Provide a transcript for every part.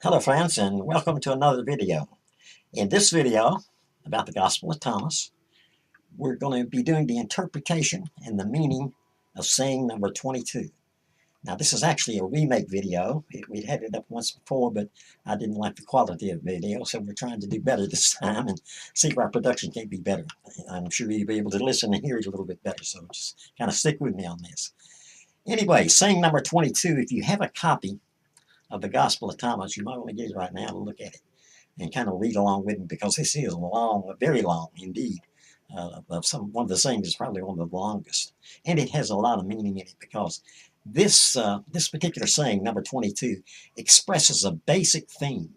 Hello friends, and welcome to another video. In this video about the Gospel of Thomas, we're going to be doing the interpretation and the meaning of saying number 22. Now this is actually a remake video. We'd had it up once before, but I didn't like the quality of the video, so we're trying to do better this time and see if our production can be better. I'm sure you'll be able to listen and hear it a little bit better, so just kind of stick with me on this. Anyway, saying number 22, if you have a copy of the Gospel of Thomas, you might want to get it right now and look at it and kind of read along with me, because this is long, very long indeed. One of the sayings is probably one of the longest, and it has a lot of meaning in it, because this particular saying, number 22, expresses a basic theme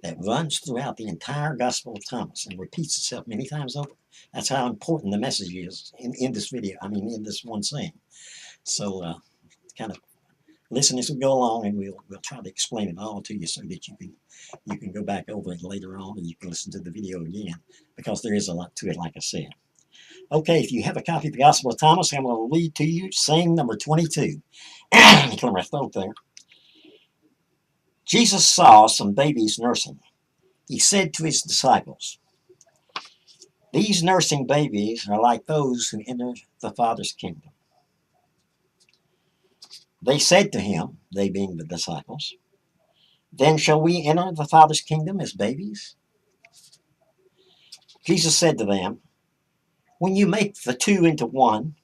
that runs throughout the entire Gospel of Thomas and repeats itself many times over. That's how important the message is in this video. I mean, in this one saying. So, kind of listen as we go along, and we'll try to explain it all to you so that you can go back over it later on, and you can listen to the video again, because there is a lot to it, like I said. Okay, if you have a copy of the Gospel of Thomas, I'm going to read to you saying number 22. Let me clear my throat there. Jesus saw some babies nursing. He said to his disciples, "These nursing babies are like those who enter the Father's kingdom." They said to him, they being the disciples, "Then shall we enter the Father's kingdom as babies?" Jesus said to them, "When you make the two into one,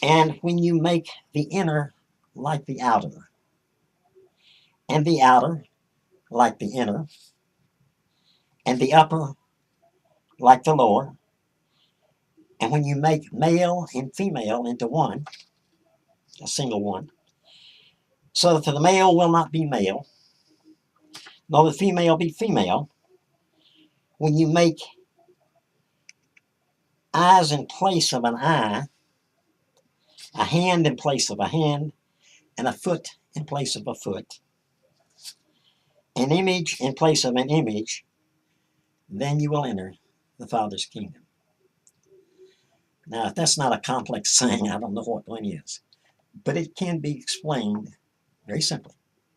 and when you make the inner like the outer, and the outer like the inner, and the upper like the lower, and when you make male and female into one, a single one, so that the male will not be male, nor the female be female, when you make eyes in place of an eye, a hand in place of a hand, and a foot in place of a foot, an image in place of an image, then you will enter the Father's kingdom." Now, if that's not a complex saying, I don't know what one is. But it can be explained very simply.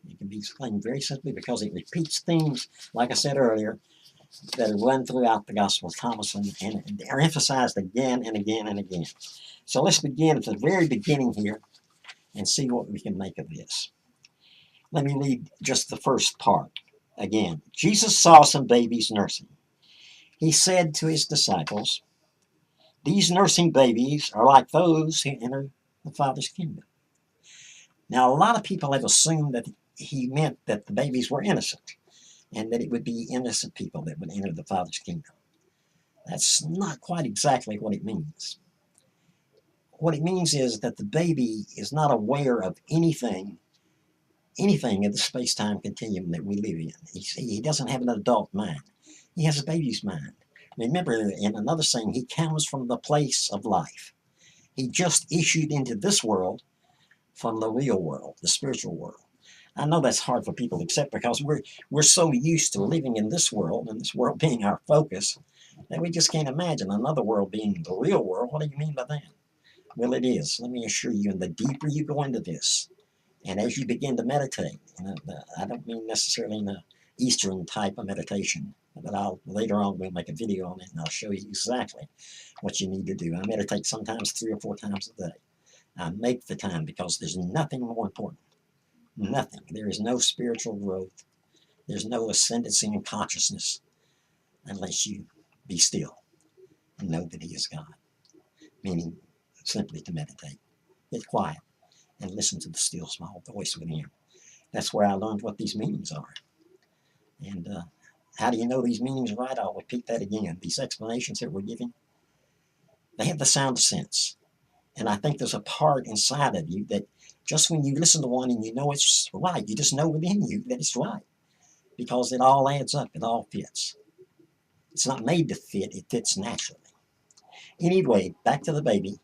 It can be explained very simply because it repeats themes, like I said earlier, that are run throughout the Gospel of Thomas, and are emphasized again and again and again. So let's begin at the very beginning here and see what we can make of this. Let me read just the first part again. Jesus saw some babies nursing. He said to his disciples, "These nursing babies are like those who enter the Father's kingdom." Now, a lot of people have assumed that he meant that the babies were innocent, and that it would be innocent people that would enter the Father's kingdom. That's not quite exactly what it means. What it means is that the baby is not aware of anything in the space-time continuum that we live in. He doesn't have an adult mind. He has a baby's mind. Remember, in another saying, he comes from the place of life. He just issued into this world from the real world, the spiritual world. I know that's hard for people to accept, because we're so used to living in this world, and this world being our focus, that we just can't imagine another world being the real world. What do you mean by that? Well, it is. Let me assure you, and the deeper you go into this, and as you begin to meditate, I don't mean necessarily in a Eastern type of meditation, but later on we'll make a video on it, and I'll show you exactly what you need to do. I meditate sometimes 3 or 4 times a day. I make the time, because there's nothing more important. Nothing. There is no spiritual growth. There's no ascendancy in consciousness unless you be still and know that He is God. Meaning simply to meditate. Get quiet and listen to the still small voice within. That's where I learned what these meanings are. And how do you know these meanings right? I'll repeat that again. These explanations that we're giving, they have the sound of sense. And I think there's a part inside of you that just when you listen to one and you know it's right, you just know within you that it's right, because it all adds up, it all fits. It's not made to fit, it fits naturally. Anyway, back to the baby.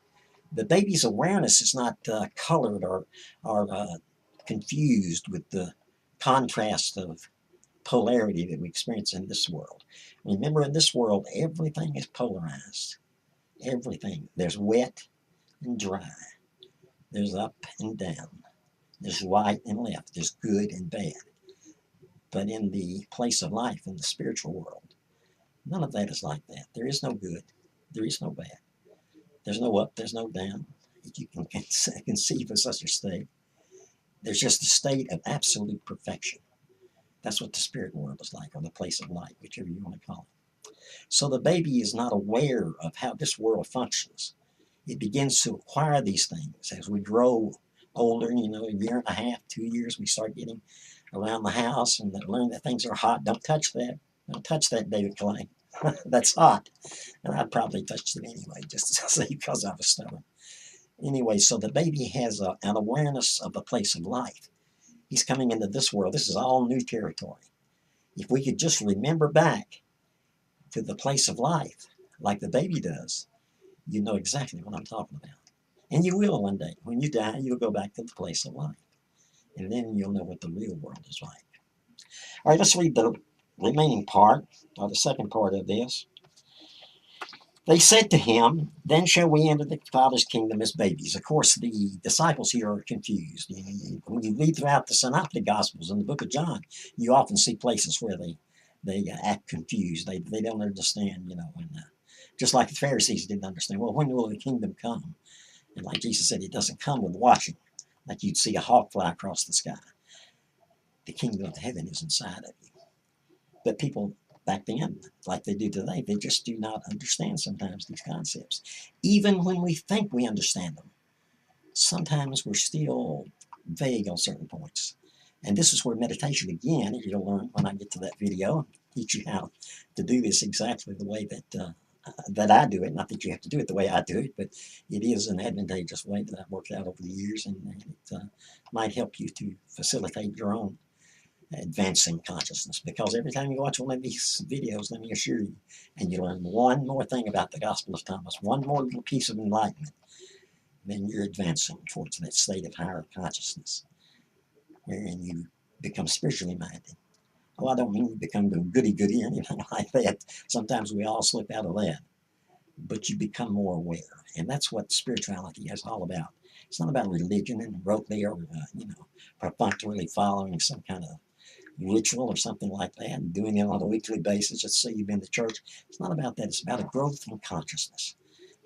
The baby's awareness is not colored or confused with the contrast of polarity that we experience in this world. Remember, in this world, everything is polarized. Everything. There's wet and dry. There's up and down. There's right and left. There's good and bad. But in the place of life, in the spiritual world, none of that is like that. There is no good. There is no bad. There's no up. There's no down. If you can conceive of such a state, there's just a state of absolute perfection. That's what the spirit world is like, or the place of light, whichever you want to call it. So the baby is not aware of how this world functions. It begins to acquire these things as we grow older, a year and a half, 2 years, we start getting around the house and learn that things are hot. Don't touch that. Don't touch that, David Clay. That's hot. And I'd probably touch it anyway, just to say, because I was stubborn. Anyway, so the baby has an awareness of the place of life. He's coming into this world. This is all new territory. If we could just remember back to the place of life, like the baby does, you know exactly what I'm talking about. And you will one day. When you die, you'll go back to the place of life. And then you'll know what the real world is like. All right, let's read the remaining part, or the second part of this. They said to him, then shall we enter the Father's kingdom as babies. Of course, the disciples here are confused. When you read throughout the Synoptic Gospels and the book of John, you often see places where they act confused. They don't understand, and just like the Pharisees didn't understand. Well, when will the kingdom come? And like Jesus said, it doesn't come with watching, like you'd see a hawk fly across the sky. The kingdom of heaven is inside of you. But people back then, like they do today, they just do not understand sometimes these concepts. Even when we think we understand them, sometimes we're still vague on certain points. And this is where meditation, again, you'll learn when I get to that video, teach you how to do this exactly the way that I do it. Not that you have to do it the way I do it, but it is an advantageous way that I've worked out over the years, and it might help you to facilitate your own advancing consciousness. Because every time you watch one of these videos, let me assure you, and you learn one more thing about the Gospel of Thomas, one more little piece of enlightenment, then you're advancing towards that state of higher consciousness, wherein you become spiritually minded. Oh, I don't mean you become goody-goody or anything like that. Sometimes we all slip out of that. But you become more aware. And that's what spirituality is all about. It's not about religion and rotely or, perfunctorily following some kind of ritual or something like that and doing it on a weekly basis just so you've been to church. It's not about that. It's about a growth in consciousness.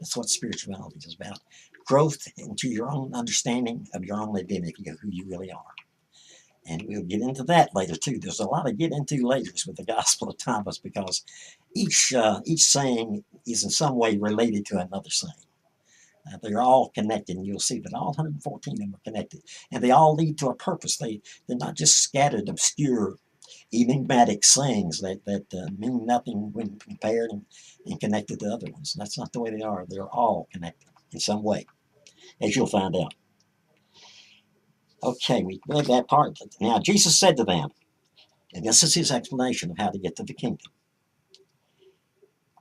That's what spirituality is about. Growth into your own understanding of your own identity, of who you really are. And we'll get into that later too. There's a lot to get into later with the Gospel of Thomas, because each saying is in some way related to another saying. They're all connected, and you'll see that all 114 of them are connected. And they all lead to a purpose. They're not just scattered, obscure, enigmatic sayings that mean nothing when compared and connected to other ones. That's not the way they are. They're all connected in some way, as you'll find out. Okay, we read that part. Now, Jesus said to them, and this is his explanation of how to get to the kingdom.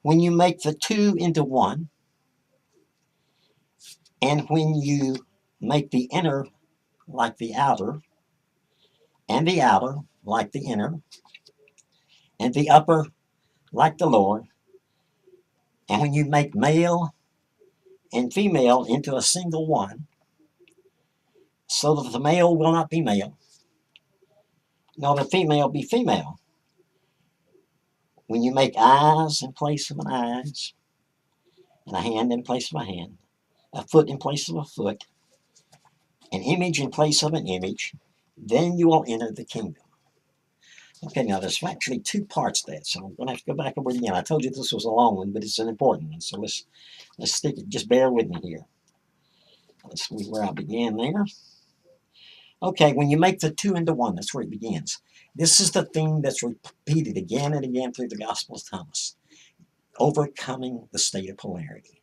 When you make the two into one, and when you make the inner like the outer, and the outer like the inner, and the upper like the lower, and when you make male and female into a single one, so that the male will not be male, nor the female be female. When you make eyes in place of an eyes, and a hand in place of a hand, a foot in place of a foot, an image in place of an image, then you will enter the kingdom. Okay, now there's actually two parts to that, so I'm going to have to go back over it again. I told you this was a long one, but it's an important one, so let's stick it. Just bear with me here. Let's see where I began there. Okay, when you make the two into one, that's where it begins. This is the theme that's repeated again and again through the Gospel of Thomas. Overcoming the state of polarity.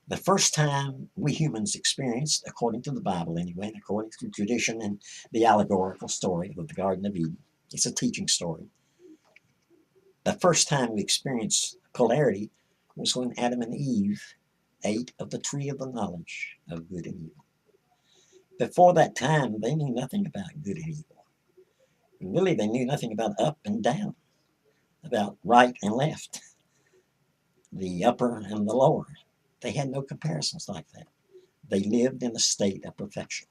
The first time we humans experienced, according to the Bible anyway, and according to tradition and the allegorical story of the Garden of Eden, it's a teaching story. The first time we experienced polarity was when Adam and Eve ate of the tree of the knowledge of good and evil. Before that time, they knew nothing about good and evil. Really, they knew nothing about up and down, about right and left, the upper and the lower. They had no comparisons like that. They lived in a state of perfection.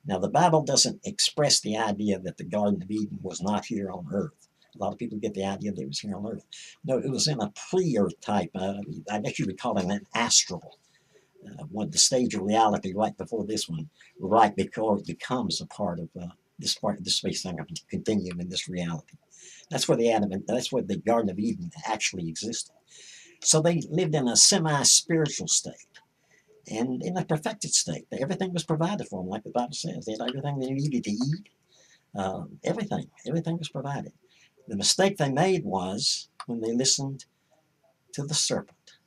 Now, the Bible doesn't express the idea that the Garden of Eden was not here on earth. A lot of people get the idea that it was here on earth. No, it was in a pre-earth type, I guess you would call it an astral, the stage of reality right before this one, right before it becomes a part of this part of the space-time continuum in this reality. That's where that's where the Garden of Eden actually existed. So they lived in a semi-spiritual state and in a perfected state. Everything was provided for them, like the Bible says. They had everything they needed to eat. Everything was provided. The mistake they made was when they listened to the serpent.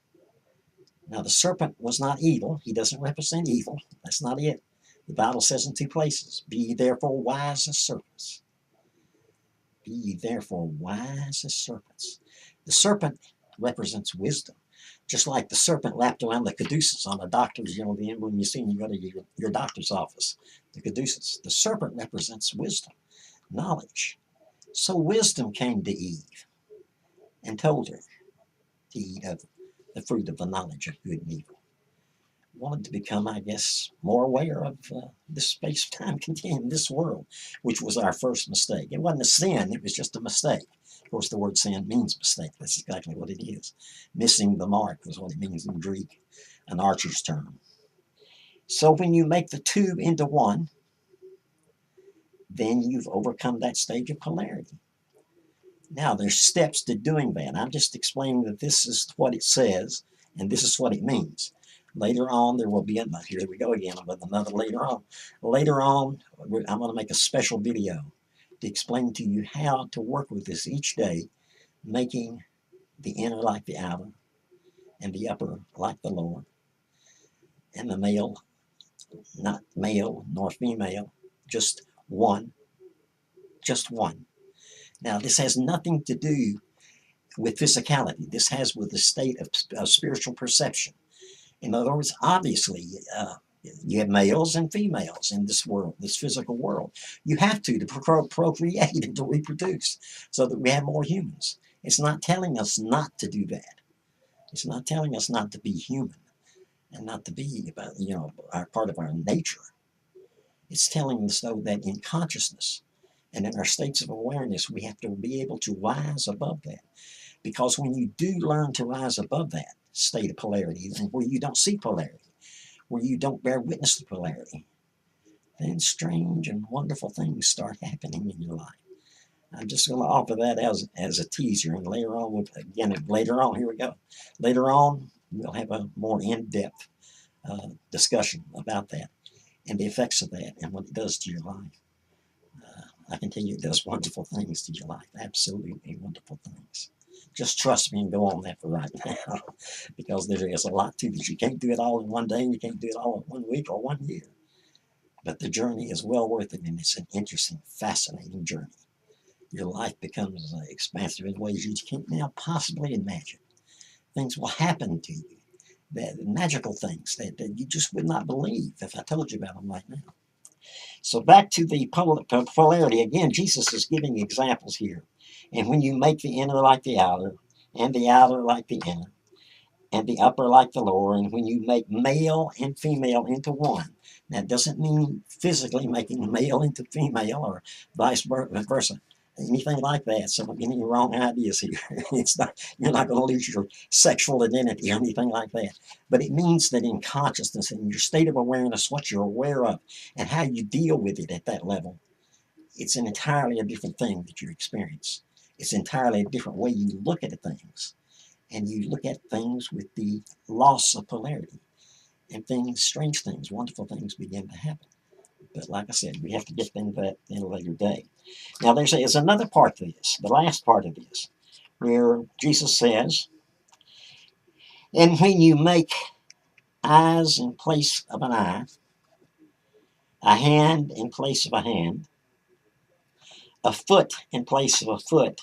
Now, the serpent was not evil. He doesn't represent evil. That's not it. The Bible says in two places, be ye therefore wise as serpents. Be ye therefore wise as serpents. The serpent represents wisdom. Just like the serpent wrapped around the caduceus on a doctor's, the emblem you see when you go to your doctor's office, the caduceus. The serpent represents wisdom, knowledge. So wisdom came to Eve and told her to eat of the fruit of the knowledge of good and evil. Wanted to become, I guess, more aware of this space-time continuum, this world, which was our first mistake. It wasn't a sin, it was just a mistake. Of course, the word sin means mistake. That's exactly what it is. Missing the mark is what it means in Greek, an archer's term. So when you make the two into one, then you've overcome that stage of polarity. Now, there's steps to doing that. I'm just explaining that this is what it says, and this is what it means. Later on, there will be another. Here we go again with another later on. Later on, I'm going to make a special video to explain to you how to work with this each day, making the inner like the outer, and the upper like the lower, and the male, not male nor female, just one, just one. Now, this has nothing to do with physicality. This has with the state of spiritual perception. In other words, obviously, you have males and females in this world, this physical world. You have to procreate and to reproduce so that we have more humans. It's not telling us not to do that. It's not telling us not to be human and not to be, our part of our nature. It's telling us, though, that in consciousness and in our states of awareness, we have to be able to rise above that. Because when you do learn to rise above that state of polarity, and where you don't see polarity, where you don't bear witness to polarity, then strange and wonderful things start happening in your life. I'm just going to offer that as a teaser, and later on, here we go. Later on, we'll have a more in-depth discussion about that and the effects of that and what it does to your life. I can tell you it does wonderful things to your life, absolutely wonderful things. Just trust me and go on that for right now, because there is a lot to this. You can't do it all in one day, and you can't do it all in 1 week or 1 year. But the journey is well worth it, and it's an interesting, fascinating journey. Your life becomes expansive in ways you can't now possibly imagine. Things will happen to you, magical things that you just would not believe if I told you about them right now. So back to the polarity. Again, Jesus is giving examples here. And when you make the inner like the outer, and the outer like the inner, and the upper like the lower, and when you make male and female into one, that doesn't mean physically making male into female or vice versa, anything like that. So any wrong ideas here. It's not, you're not going to lose your sexual identity or anything like that. But it means that in consciousness, in your state of awareness, what you're aware of, and how you deal with it at that level, it's an entirely a different thing that you experience. It's entirely a different way you look at things. And you look at things with the loss of polarity. And things, strange things, wonderful things begin to happen. But like I said, we have to get into that in a later day. Now there's another part to this, the last part of this, where Jesus says, and when you make eyes in place of an eye, a hand in place of a hand, a foot in place of a foot,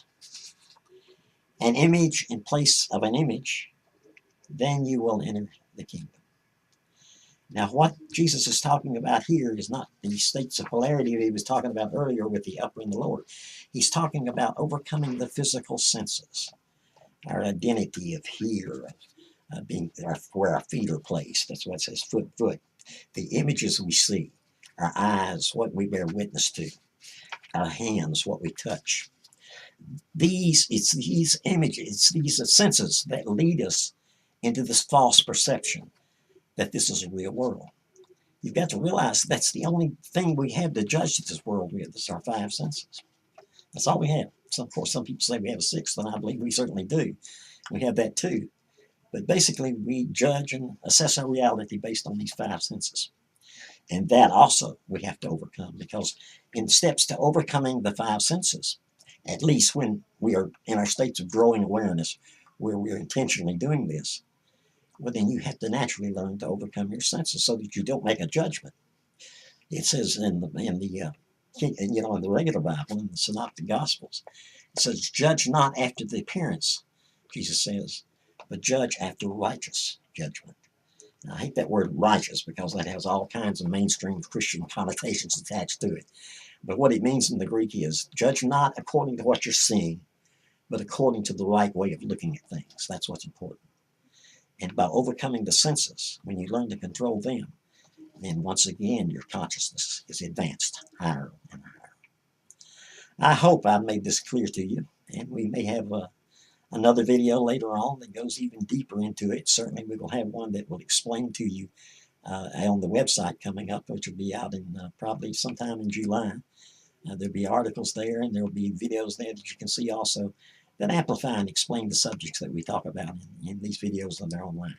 an image in place of an image, then you will enter the kingdom. Now, what Jesus is talking about here is not the states of polarity he was talking about earlier with the upper and the lower. He's talking about overcoming the physical senses, our identity of here, being where our feet are placed. That's what it says, foot. The images we see, our eyes, what we bear witness to, our hands, what we touch. It's these images, it's these senses that lead us into this false perception that this is a real world. You've got to realize that's the only thing we have to judge this world with is our five senses. That's all we have. So, of course, some people say we have a sixth, and I believe we certainly do. We have that too. But basically, we judge and assess our reality based on these five senses. And that also we have to overcome, because in steps to overcoming the five senses, at least when we are in our states of growing awareness, where we're intentionally doing this, well, then you have to naturally learn to overcome your senses so that you don't make a judgment. It says in the in the regular Bible, in the Synoptic Gospels, it says, "Judge not after the appearance," Jesus says, "but judge after righteous judgment." Now, I hate that word righteous because that has all kinds of mainstream Christian connotations attached to it. But what it means in the Greek is, judge not according to what you're seeing, but according to the right way of looking at things. That's what's important. And by overcoming the senses, when you learn to control them, then once again your consciousness is advanced higher and higher. I hope I've made this clear to you, and we may have another video later on that goes even deeper into it. Certainly we will have one that will explain to you on the website coming up, which will be out in probably sometime in July. There'll be articles there, and there'll be videos there that you can see also that amplify and explain the subjects that we talk about in these videos when they're online.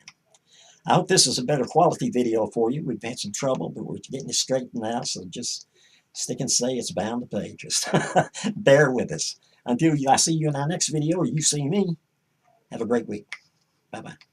I hope this is a better quality video for you. We've had some trouble, but we're getting it straightened out, so just stick and say it's bound to pay. Just bear with us. Until I see you in our next video, or you see me, have a great week. Bye-bye.